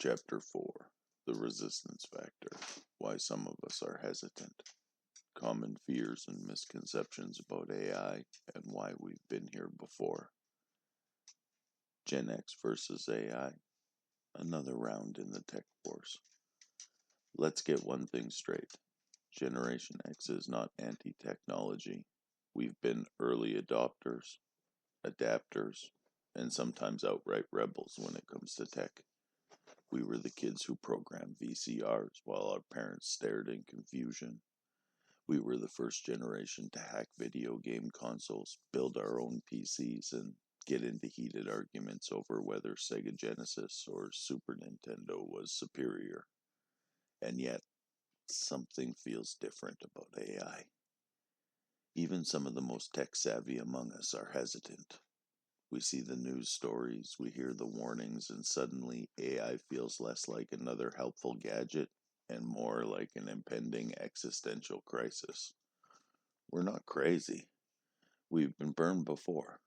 Chapter 4 The Resistance Factor Why Some of Us Are Hesitant. Common Fears and Misconceptions about AI and Why We've Been Here Before. Gen X versus AI. Another round in the tech wars. Let's get one thing straight. Generation X is not anti-technology. We've been early adopters, adapters, and sometimes outright rebels when it comes to tech. We were the kids who programmed VCRs while our parents stared in confusion. We were the first generation to hack video game consoles, build our own PCs, and get into heated arguments over whether Sega Genesis or Super Nintendo was superior. And yet, something feels different about AI. Even some of the most tech-savvy among us are hesitant. We see the news stories, we hear the warnings, and suddenly AI feels less like another helpful gadget and more like an impending existential crisis. We're not crazy. We've been burned before.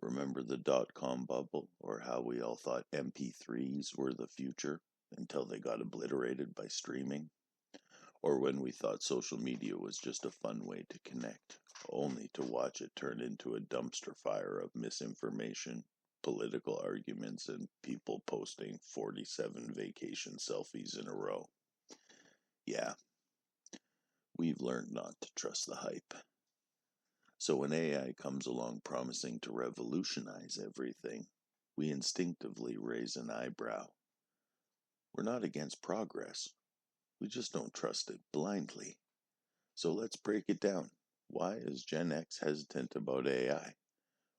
Remember the dot-com bubble, or how we all thought MP3s were the future until they got obliterated by streaming? Or when we thought social media was just a fun way to connect, only to watch it turn into a dumpster fire of misinformation, political arguments, and people posting 47 vacation selfies in a row. Yeah, we've learned not to trust the hype. So when AI comes along promising to revolutionize everything, we instinctively raise an eyebrow. We're not against progress. We just don't trust it blindly. So let's break it down. Why is Gen X hesitant about AI?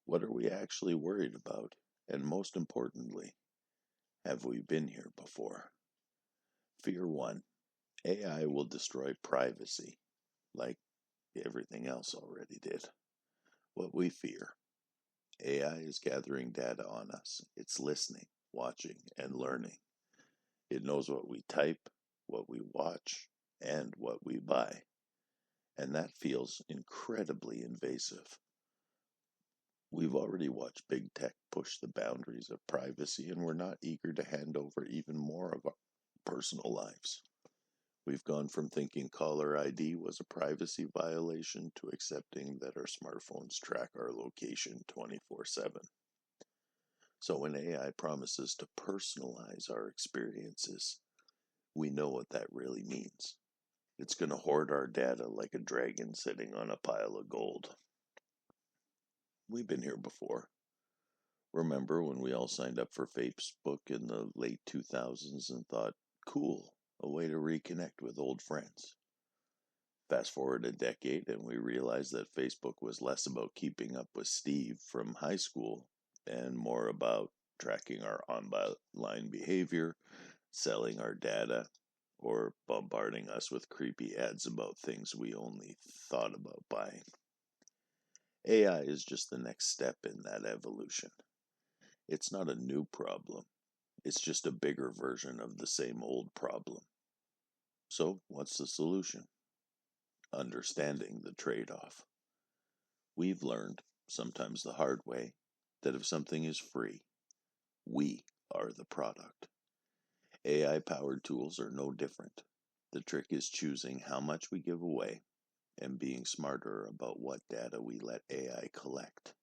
What are we actually worried about? And most importantly, have we been here before? Fear 1. AI will destroy privacy, like everything else already did. What we fear. AI is gathering data on us. It's listening, watching, and learning. It knows what we type, what we watch, and what we buy. And that feels incredibly invasive. We've already watched big tech push the boundaries of privacy, and we're not eager to hand over even more of our personal lives. We've gone from thinking caller ID was a privacy violation to accepting that our smartphones track our location 24/7. So when AI promises to personalize our experiences, we know what that really means. It's going to hoard our data like a dragon sitting on a pile of gold. We've been here before. Remember when we all signed up for Facebook in the late 2000s and thought, cool, a way to reconnect with old friends. Fast forward a decade and we realized that Facebook was less about keeping up with Steve from high school and more about tracking our online behavior, selling our data, or bombarding us with creepy ads about things we only thought about buying. AI is just the next step in that evolution. It's not a new problem. It's just a bigger version of the same old problem. So, what's the solution? Understanding the trade-off. We've learned, sometimes the hard way, that if something is free, we are the product. AI-powered tools are no different. The trick is choosing how much we give away and being smarter about what data we let AI collect.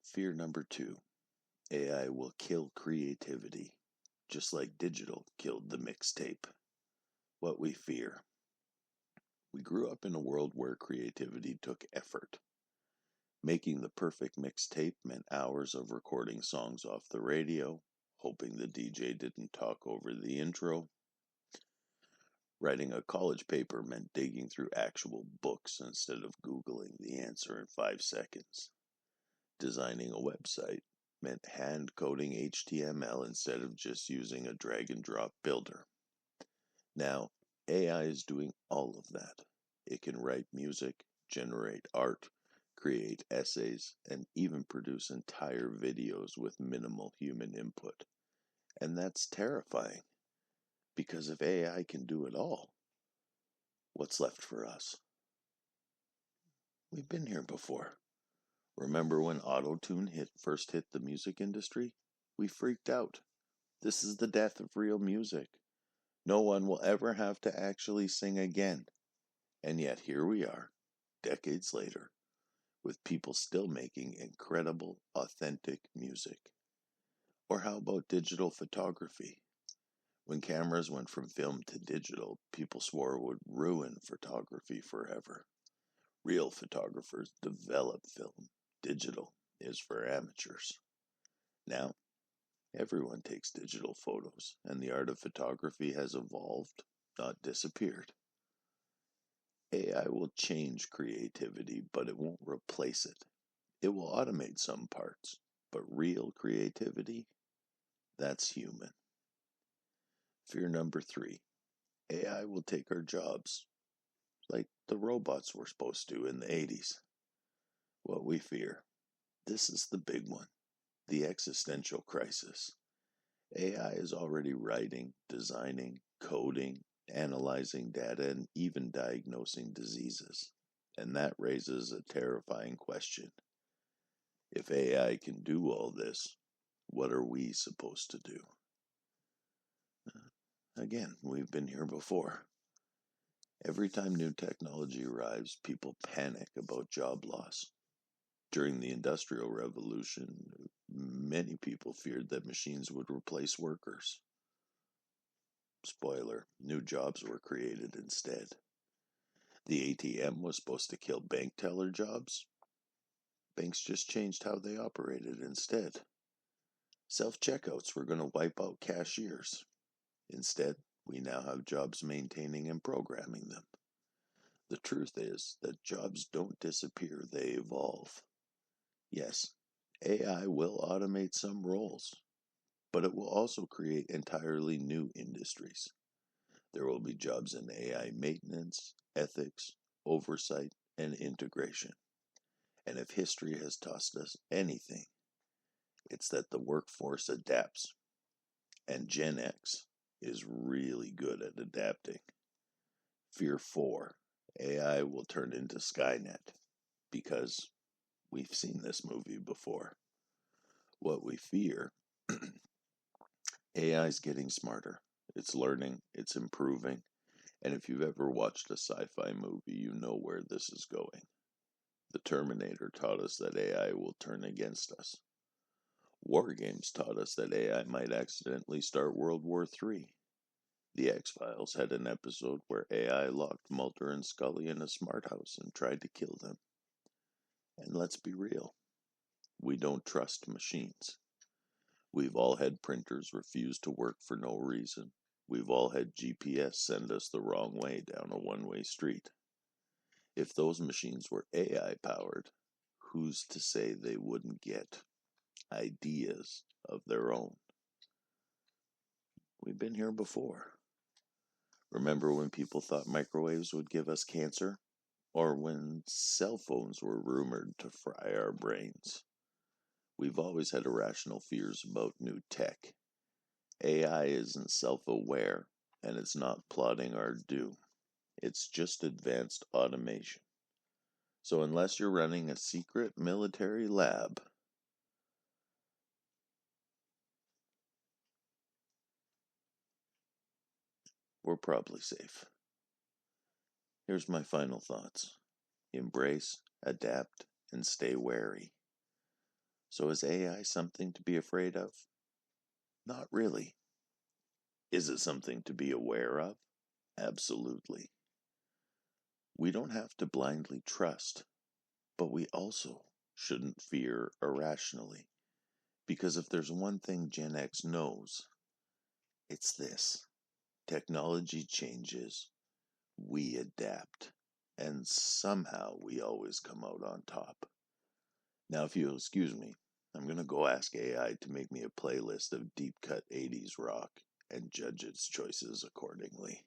Fear number 2. AI will kill creativity, just like digital killed the mixtape. What we fear. We grew up in a world where creativity took effort. Making the perfect mixtape meant hours of recording songs off the radio, hoping the DJ didn't talk over the intro. Writing a college paper meant digging through actual books instead of Googling the answer in 5 seconds. Designing a website meant hand coding HTML instead of just using a drag and drop builder. Now, AI is doing all of that. It can write music, generate art, create essays, and even produce entire videos with minimal human input. And that's terrifying, because if AI can do it all, what's left for us? We've been here before. Remember when auto-tune first hit the music industry? We freaked out. This is the death of real music. No one will ever have to actually sing again. And yet here we are, decades later, with people still making incredible, authentic music. Or how about digital photography? When cameras went from film to digital, people swore it would ruin photography forever. Real photographers develop film. Digital is for amateurs. Now, everyone takes digital photos, and the art of photography has evolved, not disappeared. AI will change creativity, but it won't replace it. It will automate some parts, but real creativity, that's human. Fear number 3, AI will take our jobs, like the robots were supposed to in the 80s. What we fear, this is the big one, the existential crisis. AI is already writing, designing, coding, analyzing data, and even diagnosing diseases. And that raises a terrifying question. If AI can do all this, what are we supposed to do? Again, we've been here before. Every time new technology arrives, people panic about job loss. During the Industrial Revolution, many people feared that machines would replace workers. Spoiler, new jobs were created instead. The ATM was supposed to kill bank teller jobs. Banks just changed how they operated instead. Self-checkouts were going to wipe out cashiers. Instead, we now have jobs maintaining and programming them. The truth is that jobs don't disappear, they evolve. Yes, AI will automate some roles, but it will also create entirely new industries. There will be jobs in AI maintenance, ethics, oversight, and integration. And if history has taught us anything, it's that the workforce adapts. And Gen X is really good at adapting. Fear 4, AI will turn into Skynet, because we've seen this movie before. What we fear, AI is getting smarter. It's learning, it's improving, and if you've ever watched a sci-fi movie, you know where this is going. The Terminator taught us that AI will turn against us. War games taught us that AI might accidentally start World War III. The X-Files had an episode where AI locked Mulder and Scully in a smart house and tried to kill them. And let's be real, we don't trust machines. We've all had printers refuse to work for no reason. We've all had GPS send us the wrong way down a one-way street. If those machines were AI-powered, who's to say they wouldn't get ideas of their own? We've been here before. Remember when people thought microwaves would give us cancer? Or when cell phones were rumored to fry our brains? We've always had irrational fears about new tech. AI isn't self-aware, and it's not plotting our doom. It's just advanced automation. So unless you're running a secret military lab, we're probably safe. Here's my final thoughts. Embrace, adapt, and stay wary. So is AI something to be afraid of? Not really. Is it something to be aware of? Absolutely. We don't have to blindly trust, but we also shouldn't fear irrationally. Because if there's one thing Gen X knows, it's this. Technology changes, we adapt, and somehow we always come out on top. Now, if you'll excuse me, I'm going to go ask AI to make me a playlist of deep cut 80s rock and judge its choices accordingly.